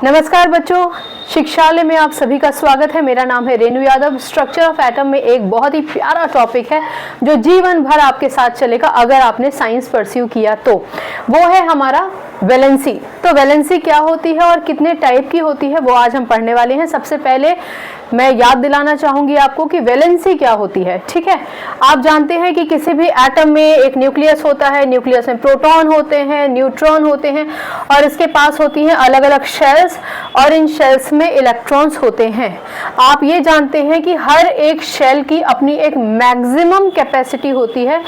नमस्कार बच्चों, शिक्षालय में आप सभी का स्वागत है। मेरा नाम है Renu Yadav. Structure of atom में एक बहुत ही प्यारा टॉपिक है जो जीवन भर आपके साथ चलेगा अगर आपने साइंस परस्यू किया तो, वो है हमारा वैलेंसी। तो वैलेंसी क्या होती है और कितने टाइप की होती है वो आज हम पढ़ने वाले हैं। सबसे पहले मैं याद दिलाना चाहूंगी आपको कि वैलेंसी क्या होती है। ठीक है, आप जानते हैं कि किसी भी एटम में एक न्यूक्लियस होता है, न्यूक्लियस में प्रोटॉन होते हैं, न्यूट्रॉन होते हैं और इसके पास होती हैं अलग अलग शेल्स और इन शेल्स में इलेक्ट्रॉन्स होते हैं। आप ये जानते हैं कि हर एक शेल की अपनी एक मैक्सिमम कैपेसिटी होती है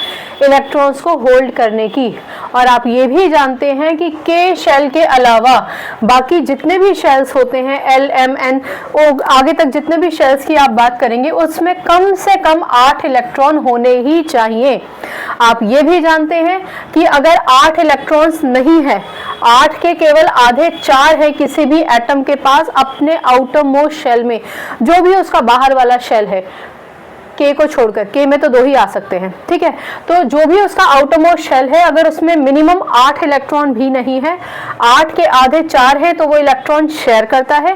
इलेक्ट्रॉन्स को होल्ड करने की। और आप ये भी जानते हैं कि के शेल के अलावा बाकी जितने भी शेल्स होते हैं, एल, एम, एन, ओ, आगे तक जितने भी शेल्स की आप बात करेंगे उसमें कम से कम 8 इलेक्ट्रॉन होने ही चाहिए। आप ये भी जानते हैं कि अगर 8 इलेक्ट्रॉन्स नहीं है, 8 के केवल आधे 4 है किसी भी एटम के पास अपने आउटर मोस्ट शेल में, जो भी उसका बाहर वाला शेल है, के को छोड़कर, के में तो 2 ही आ सकते हैं। ठीक है, तो जो भी उसका आउटर मोस्ट शेल है अगर उसमें मिनिमम 8 इलेक्ट्रॉन भी नहीं है, 8 के आधे 4 है तो वो इलेक्ट्रॉन शेयर करता है।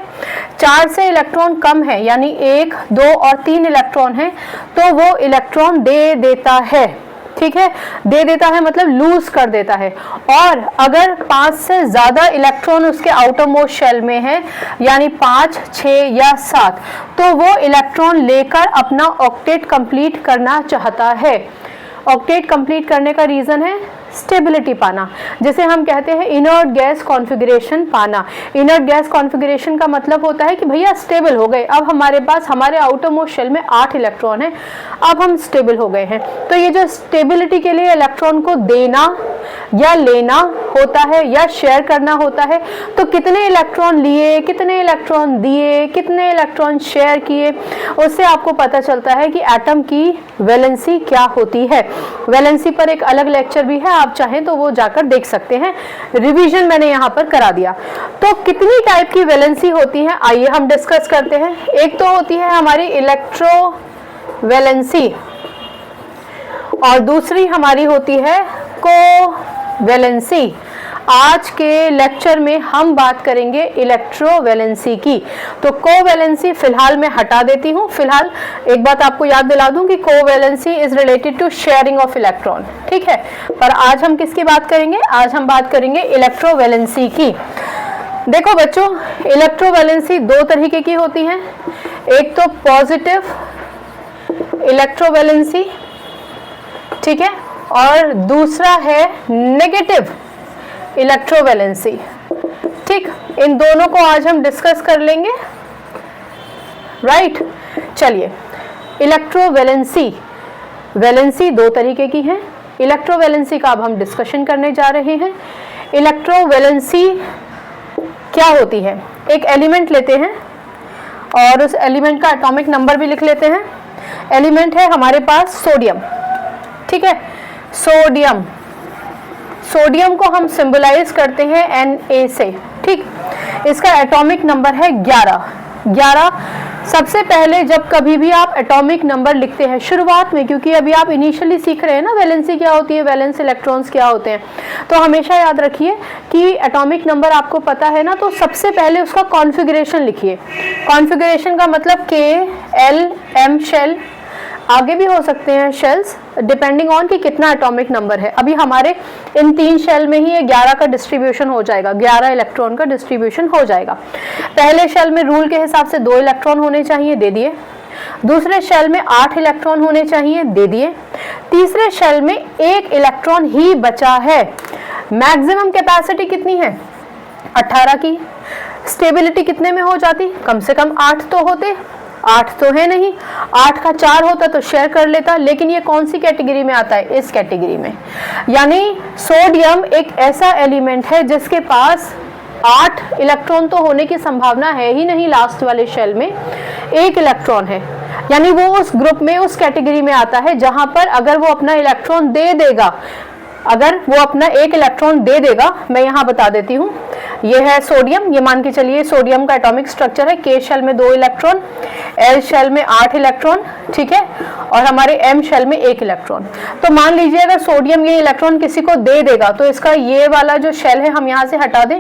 4 से इलेक्ट्रॉन कम है यानी 1, 2 और 3 इलेक्ट्रॉन है तो वो इलेक्ट्रॉन दे देता है। ठीक है, दे देता है मतलब लूज कर देता है। और अगर 5 से ज्यादा इलेक्ट्रॉन उसके आउटर मोस्ट शेल में है यानी 5, 6 या 7 तो वो इलेक्ट्रॉन लेकर अपना ऑक्टेट कंप्लीट करना चाहता है। ऑक्टेट कंप्लीट करने का रीजन है स्टेबिलिटी पाना, जिसे हम कहते हैं इनर्ट गैस कॉन्फ़िगरेशन पाना। इनर्ट गैस कॉन्फ़िगरेशन का मतलब होता है कि भैया स्टेबल हो गए, अब हमारे पास हमारे आउटर मोस्ट शेल में 8 इलेक्ट्रॉन है, अब हम स्टेबल हो गए हैं। तो ये जो स्टेबिलिटी के लिए इलेक्ट्रॉन को देना या लेना होता है या शेयर करना होता है, तो कितने इलेक्ट्रॉन लिए, कितने इलेक्ट्रॉन दिए, कितने इलेक्ट्रॉन शेयर किए, उससे आपको पता चलता है कि एटम की वैलेंसी क्या होती है। वैलेंसी पर एक अलग लेक्चर भी है, आप चाहें तो वो जाकर देख सकते हैं। रिवीजन मैंने यहाँ पर करा दिया। तो कितनी टाइप की वैलेंसी होती है आइए हम डिस्कस करते हैं। एक तो होती है हमारी इलेक्ट्रो वैलेंसी और दूसरी हमारी होती है को वैलेंसी। आज के लेक्चर में हम बात करेंगे इलेक्ट्रोवैलेंसी की। तो कोवैलेंसी फिलहाल मैं हटा देती हूँ। फिलहाल एक बात आपको याद दिला दूं कि covalency is related to sharing of electron. ठीक है, पर आज हम किसकी बात करेंगे? आज हम बात करेंगे इलेक्ट्रोवैलेंसी की। देखो बच्चों, इलेक्ट्रोवैलेंसी 2 तरीके की होती है। एक तो पॉजिटिव इलेक्ट्रोवैलेंसी, ठीक है, और दूसरा है नेगेटिव इलेक्ट्रोवैलेंसी। ठीक, इन दोनों को आज हम डिस्कस कर लेंगे। राइट, चलिए। इलेक्ट्रोवैलेंसी, वैलेंसी 2 तरीके की है। इलेक्ट्रोवैलेंसी का अब हम डिस्कशन करने जा रहे हैं। इलेक्ट्रोवैलेंसी क्या होती है? एक एलिमेंट लेते हैं और उस एलिमेंट का एटॉमिक नंबर भी लिख लेते हैं। एलिमेंट है हमारे पास सोडियम। ठीक है, सोडियम, सोडियम को हम सिंबलाइज करते हैं Na से। ठीक, इसका एटॉमिक नंबर है 11। 11 सबसे पहले जब कभी भी आप एटॉमिक नंबर लिखते हैं शुरुआत में, क्योंकि अभी आप इनिशियली सीख रहे हैं ना वैलेंसी क्या होती है, वैलेंस इलेक्ट्रॉन्स क्या होते हैं, तो हमेशा याद रखिए कि एटॉमिक नंबर आपको पता है ना, तो सबसे पहले उसका कॉन्फ़िगरेशन लिखिए। कॉन्फ़िगरेशन का मतलब K, L, M शेल, आगे भी हो सकते हैं शेल्स डिपेंडिंग ऑन कि कितना एटॉमिक नंबर है। अभी हमारे इन 3 शेल में ही ये 11 का डिस्ट्रीब्यूशन हो जाएगा, 11 इलेक्ट्रॉन का डिस्ट्रीब्यूशन हो जाएगा। पहले शेल में रूल के हिसाब से 2 इलेक्ट्रॉन होने चाहिए, दे दिए। दूसरे शेल में 8 इलेक्ट्रॉन होने चाहिए, दे दिए। तीसरे शेल में 1 इलेक्ट्रॉन ही बचा है। मैक्सिमम कैपेसिटी कितनी है? 18 की। स्टेबिलिटी कितने में हो जाती? कम से कम 8 तो होते, 8 तो है नहीं, 8 का 4 होता तो शेयर कर लेता। लेकिन ये कौन सी कैटेगरी में आता है? इस कैटेगरी में। यानी सोडियम एक ऐसा एलिमेंट है जिसके पास 8 इलेक्ट्रॉन तो होने की संभावना है ही नहीं, लास्ट वाले शेल में 1 इलेक्ट्रॉन है। यानी वो उस ग्रुप में, उस कैटेगरी में आता है जहां पर अगर वो अपना इलेक्ट्रॉन दे देगा, अगर वो अपना 1 इलेक्ट्रॉन दे देगा, मैं यहाँ बता देती हूँ, ये है सोडियम, ये मान के चलिए सोडियम का एटॉमिक स्ट्रक्चर है, K शेल में 2 इलेक्ट्रॉन, L शेल में 8 इलेक्ट्रॉन, ठीक है, और हमारे M शेल में 1 इलेक्ट्रॉन। तो मान लीजिए अगर सोडियम ये इलेक्ट्रॉन किसी को दे देगा तो इसका ये वाला जो शेल है हम यहाँ से हटा दें,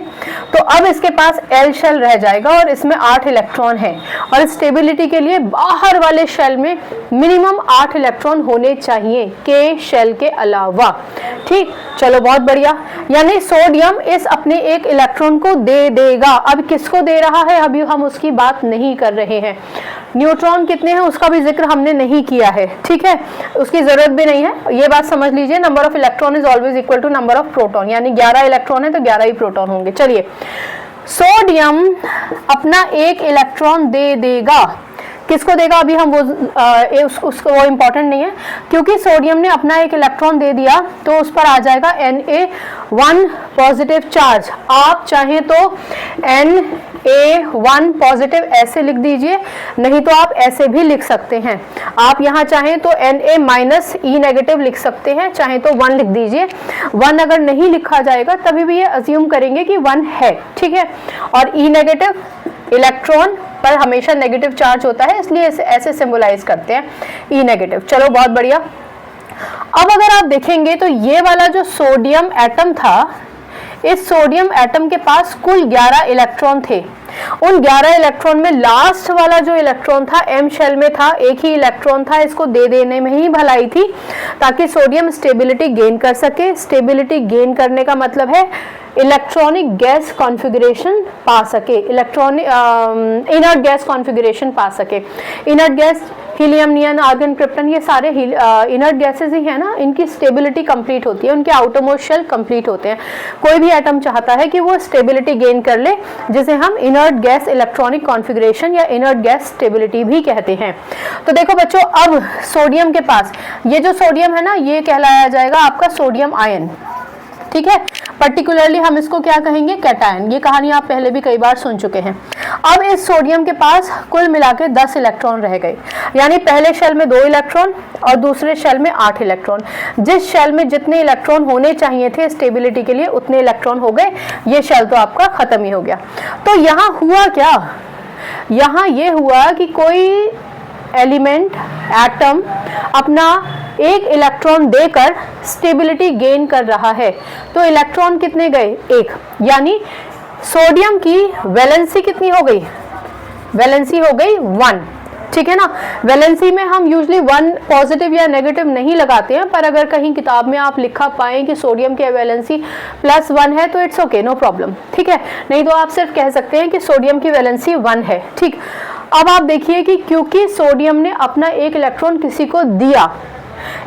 तो अब इसके पास L शेल रह जाएगा और इसमें 8 इलेक्ट्रॉन है, और स्टेबिलिटी के लिए बाहर वाले शेल में मिनिमम 8 इलेक्ट्रॉन होने चाहिए K शेल के अलावा। ठीक, चलो बहुत बढ़िया, यानी सोडियम इस अपने 1 इलेक्ट्रॉन को दे देगा। अब किसको दे रहा है अभी हम उसकी बात नहीं कर रहे हैं। न्यूट्रॉन कितने हैं उसका भी जिक्र हमने नहीं किया है, ठीक है, उसकी जरूरत भी नहीं है। ये बात समझ लीजिए, number of electron is always equal to number of proton, यानी 11 इलेक्ट्रॉन है तो 11 ही प्रोटॉन होंगे। चलिए, सोडियम अपना 1 इलेक्ट्रॉन दे देगा, किसको देगा अभी हम उसको वो इंपॉर्टेंट नहीं है, क्योंकि सोडियम ने अपना 1 इलेक्ट्रॉन दे दिया तो उस पर आ जाएगा Na1 पॉजिटिव चार्ज। आप चाहें तो Na1 पॉजिटिव ऐसे लिख दीजिए, नहीं तो आप ऐसे भी लिख सकते हैं। आप यहाँ चाहें तो Na माइनस E नेगेटिव लिख सकते हैं, चाहे तो 1 लिख दीजिए। 1 अगर नहीं लिखा जाएगा तभी भी ये अज्यूम करेंगे कि 1 है, ठीक है। और E नेगेटिव इलेक्ट्रॉन पर हमेशा नेगेटिव चार्ज होता है, इसलिए ऐसे सिंबलाइज करते हैं E नेगेटिव। चलो बहुत बढ़िया। अब अगर आप देखेंगे तो ये वाला जो सोडियम एटम था, इस सोडियम एटम के पास कुल 11 इलेक्ट्रॉन थे। उन 11 इलेक्ट्रॉन में लास्ट वाला जो इलेक्ट्रॉन था M शेल में था, 1 ही इलेक्ट्रॉन था, इसको दे देने में ही भलाई थी ताकि सोडियम स्टेबिलिटी गेन कर सके। स्टेबिलिटी गेन करने का मतलब है इलेक्ट्रॉनिक गैस कॉन्फ़िगरेशन पा सके, इनर्ट गैस कॉन्फ़िगरेशन पा सके। इनर्ट गैस हीलियम, नियन, आर्गन, क्रिप्टन, ये सारे इनर्ट गैसेस ही है ना, इनकी स्टेबिलिटी कंप्लीट होती है, उनके आउटरमोस्ट शेल कंप्लीट होते हैं। कोई भी एटम चाहता है कि वो स्टेबिलिटी गेन कर ले, जिसे हम इनर्ट गैस इलेक्ट्रॉनिक कॉन्फ़िगरेशन या इनर्ट गैस स्टेबिलिटी भी कहते हैं। तो देखो बच्चों, अब सोडियम के पास ये जो सोडियम है ना, ये कहलाया जाएगा आपका सोडियम आयन, ठीक है। पर्टिकुलरली हम इसको क्या कहेंगे, कैटायन। ये कहानी आप पहले भी कई बार सुन चुके हैं। अब इस सोडियम के पास कुल मिलाकर 10 इलेक्ट्रॉन रह गए, यानी पहले शेल में 2 इलेक्ट्रॉन और दूसरे शेल में 8 इलेक्ट्रॉन। जिस शेल में जितने इलेक्ट्रॉन होने चाहिए थे स्टेबिलिटी के लिए उतने इलेक्ट्रॉन हो गए, ये शेल तो आपका खत्म ही हो गया। तो यहाँ हुआ क्या, यहाँ ये हुआ कि कोई एलिमेंट, एटम अपना 1 इलेक्ट्रॉन देकर स्टेबिलिटी गेन कर रहा है। तो इलेक्ट्रॉन कितने गए, 1, यानी सोडियम की वैलेंसी कितनी हो गई, वैलेंसी हो गई 1, ठीक है ना। वैलेंसी में हम यूजली 1 पॉजिटिव या नेगेटिव नहीं लगाते हैं, पर अगर कहीं किताब में आप लिखा पाएं कि सोडियम की वैलेंसी +1 है तो इट्स ओके, नो प्रॉब्लम, ठीक है। नहीं तो आप सिर्फ कह सकते हैं कि सोडियम की वैलेंसी 1 है, ठीक। अब आप देखिए कि क्योंकि सोडियम ने अपना 1 इलेक्ट्रॉन किसी को दिया,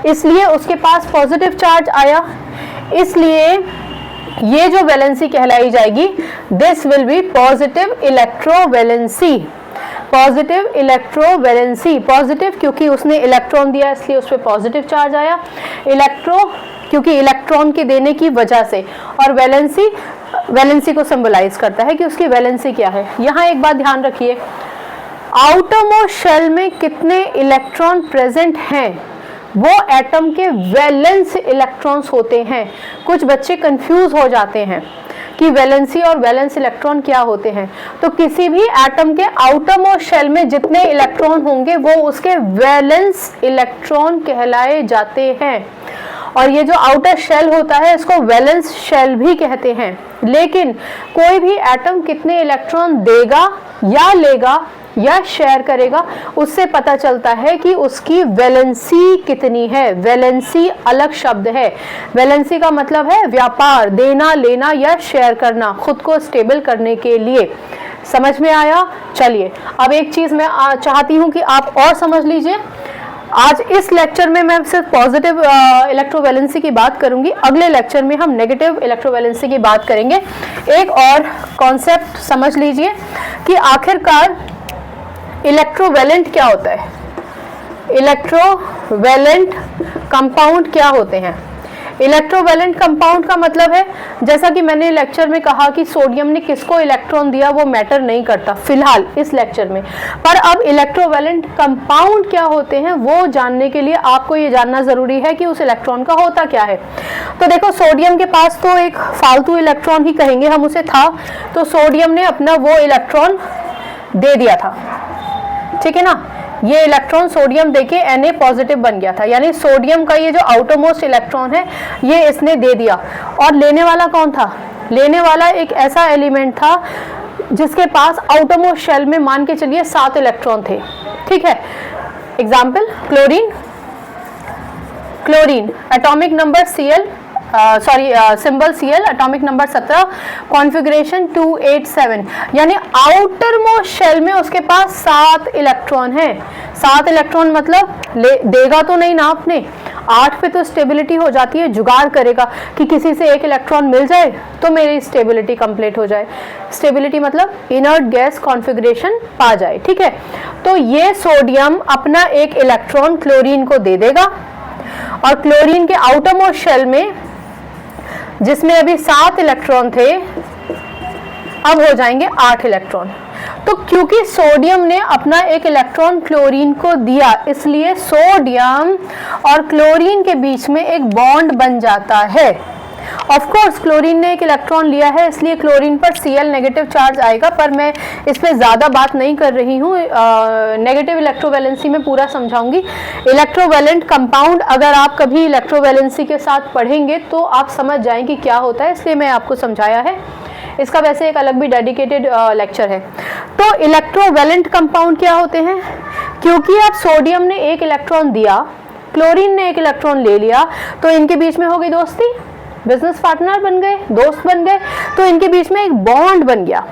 इसलिए उसके पास पॉजिटिव चार्ज आया, इसलिए ये जो वैलेंसी कहलाई जाएगी, this will be positive electrovalency. Positive electrovalency, positive क्योंकि उसने इलेक्ट्रॉन दिया इसलिए उस पर पॉजिटिव चार्ज आया, इलेक्ट्रो क्योंकि इलेक्ट्रॉन के देने की वजह से, और वैलेंसी को सिंबलाइज करता है कि उसकी वैलेंसी क्या है। यहाँ एक बात ध्यान रखिए, आउटरमोस्ट शेल में कितने इलेक्ट्रॉन प्रेजेंट हैं वो एटम के वैलेंस इलेक्ट्रॉन्स होते हैं। कुछ बच्चे कंफ्यूज हो जाते हैं कि वैलेंसी और वैलेंस इलेक्ट्रॉन क्या होते हैं। तो किसी भी एटम के आउटरमोस्ट शेल में जितने इलेक्ट्रॉन होंगे वो उसके वैलेंस इलेक्ट्रॉन कहलाए जाते हैं। और ये जो आउटर शेल होता है इसको वैलेंस शेल भी कहते हैं। लेकिन कोई भी एटम कितने इलेक्ट्रॉन देगा या लेगा या शेयर करेगा, उससे पता चलता है कि उसकी वैलेंसी कितनी है। वैलेंसी अलग शब्द है। वैलेंसी का मतलब है व्यापार, देना लेना या शेयर करना, खुद को स्टेबल करने के लिए। समझ में आया? चलिए अब एक चीज मैं चाहती हूं कि आप और समझ लीजिए। आज इस लेक्चर में मैं सिर्फ पॉजिटिव इलेक्ट्रोवैलेंसी की बात करूंगी, अगले लेक्चर में हम नेगेटिव इलेक्ट्रोवैलेंसी की बात करेंगे। एक और कॉन्सेप्ट समझ लीजिए कि आखिरकार इलेक्ट्रोवैलेंट क्या होता है, इलेक्ट्रोवैलेंट कंपाउंड क्या होते हैं। इलेक्ट्रोवैलेंट कंपाउंड का मतलब है, जैसा कि मैंने लेक्चर में कहा कि सोडियम ने किसको इलेक्ट्रॉन दिया वो मैटर नहीं करता फिलहाल इस लेक्चर में, पर अब इलेक्ट्रोवैलेंट कंपाउंड क्या होते हैं वो जानने के लिए आपको ये जानना जरूरी है कि उस इलेक्ट्रॉन का होता क्या है। तो देखो सोडियम के पास तो एक फालतू इलेक्ट्रॉन ही कहेंगे हम उसे था, तो सोडियम ने अपना वो इलेक्ट्रॉन दे दिया था, ठीक है ना। ये इलेक्ट्रॉन सोडियम देके Na पॉजिटिव बन गया था, यानी सोडियम का ये जो आउटरमोस्ट इलेक्ट्रॉन है ये इसने दे दिया। और लेने वाला कौन था? लेने वाला एक ऐसा एलिमेंट था जिसके पास आउटरमोस्ट शेल में मान के चलिए 7 इलेक्ट्रॉन थे, ठीक है। Example chlorine, chlorine atomic number Cl, symbol Cl, atomic number 17, configuration 287, यानी आउटर मोस्ट शेल में उसके पास 7 इलेक्ट्रॉन है। 7 इलेक्ट्रॉन मतलब देगा तो नहीं ना आपने, 8 पे तो स्टेबिलिटी हो जाती है, जुगाड़ करेगा कि किसी से एक इलेक्ट्रॉन मिल जाए तो मेरी स्टेबिलिटी कंप्लीट हो जाए। स्टेबिलिटी मतलब इनर्ट गैस कॉन्फ़िगरेशन पा जाए, ठीक है। तो ये सोडियम अपना एक इलेक्ट्रॉन क्लोरीन को दे देगा और क्लोरीन के आउटर मोस्ट शेल में जिसमें अभी 7 इलेक्ट्रॉन थे अब हो जाएंगे 8 इलेक्ट्रॉन। तो क्योंकि सोडियम ने अपना एक इलेक्ट्रॉन क्लोरीन को दिया इसलिए सोडियम और क्लोरीन के बीच में एक बॉन्ड बन जाता है। ऑफ कोर्स क्लोरीन ने एक इलेक्ट्रॉन लिया है इसलिए क्लोरीन पर Cl नेगेटिव चार्ज आएगा, पर मैं इस पर ज़्यादा बात नहीं कर रही हूँ, नेगेटिव इलेक्ट्रोवैलेंसी में पूरा समझाऊंगी। इलेक्ट्रोवैलेंट कंपाउंड अगर आप कभी इलेक्ट्रोवैलेंसी के साथ पढ़ेंगे तो आप समझ जाएंगे क्या होता है, इसलिए मैं आपको समझाया है। इसका वैसे एक अलग भी डेडिकेटेड लेक्चर है। तो इलेक्ट्रोवैलेंट कंपाउंड क्या होते हैं? क्योंकि अब सोडियम ने एक इलेक्ट्रॉन दिया, क्लोरीन ने एक इलेक्ट्रॉन ले लिया, तो इनके बीच में हो गई दोस्ती, बिजनेस पार्टनर बन गए, दोस्त बन गए, तो इनके बीच में एक बॉन्ड बन गया।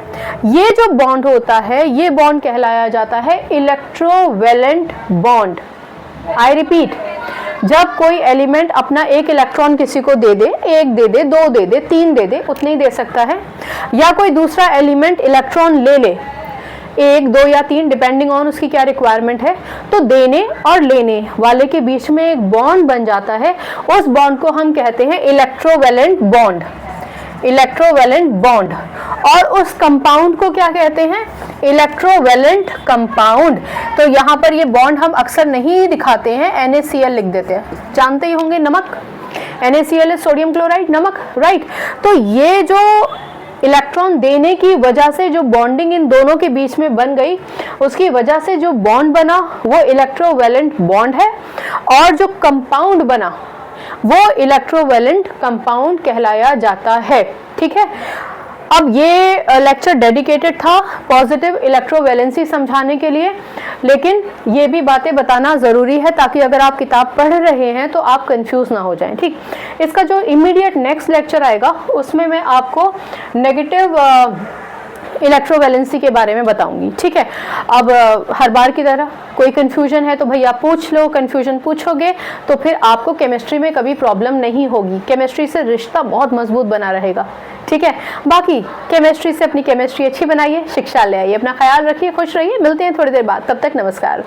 ये जो बॉन्ड होता है ये बॉन्ड कहलाया जाता है इलेक्ट्रोवैलेंट बॉन्ड। आई रिपीट, जब कोई एलिमेंट अपना एक इलेक्ट्रॉन किसी को दे दे, 1 दे दे, 2 दे दे, 3 दे दे, उतने ही दे सकता है, या कोई दूसरा एलिमेंट इलेक्ट्रॉन ले ले 1, 2 या 3 डिपेंडिंग ऑन उसकी क्या रिक्वायरमेंट है, तो देने और लेने वाले के बीच में एक बॉन्ड बन जाता है। उस बॉन्ड को हम कहते हैं इलेक्ट्रोवैलेंट बॉन्ड, इलेक्ट्रोवैलेंट बॉन्ड। और उस कंपाउंड को क्या कहते हैं? Electrovalent compound. तो यहाँ पर ये बॉन्ड हम अक्सर नहीं दिखाते हैं, NaCl लिख देते हैं, जानते ही होंगे नमक, NaCl इज सोडियम क्लोराइड, नमक, राइट। तो ये जो इलेक्ट्रॉन देने की वजह से जो बॉन्डिंग इन दोनों के बीच में बन गई, उसकी वजह से जो बॉन्ड बना वो इलेक्ट्रोवैलेंट बॉन्ड है, और जो कंपाउंड बना वो इलेक्ट्रोवैलेंट कंपाउंड कहलाया जाता है, ठीक है। अब ये लेक्चर डेडिकेटेड था पॉजिटिव इलेक्ट्रोवैलेंसी समझाने के लिए, लेकिन ये भी बातें बताना ज़रूरी है ताकि अगर आप किताब पढ़ रहे हैं तो आप कंफ्यूज ना हो जाएं, ठीक। इसका जो इमीडिएट नेक्स्ट लेक्चर आएगा उसमें मैं आपको नेगेटिव इलेक्ट्रोवैलेंसी के बारे में बताऊंगी, ठीक है। अब हर बार की तरह कोई कन्फ्यूजन है तो भैया पूछ लो, कन्फ्यूजन पूछोगे तो फिर आपको केमिस्ट्री में कभी प्रॉब्लम नहीं होगी, केमिस्ट्री से रिश्ता बहुत मजबूत बना रहेगा, ठीक है। बाकी केमिस्ट्री से अपनी केमिस्ट्री अच्छी बनाइए, शिक्षा ले आइए, अपना ख्याल रखिए, खुश रहिए, मिलते हैं थोड़ी देर बाद, तब तक नमस्कार।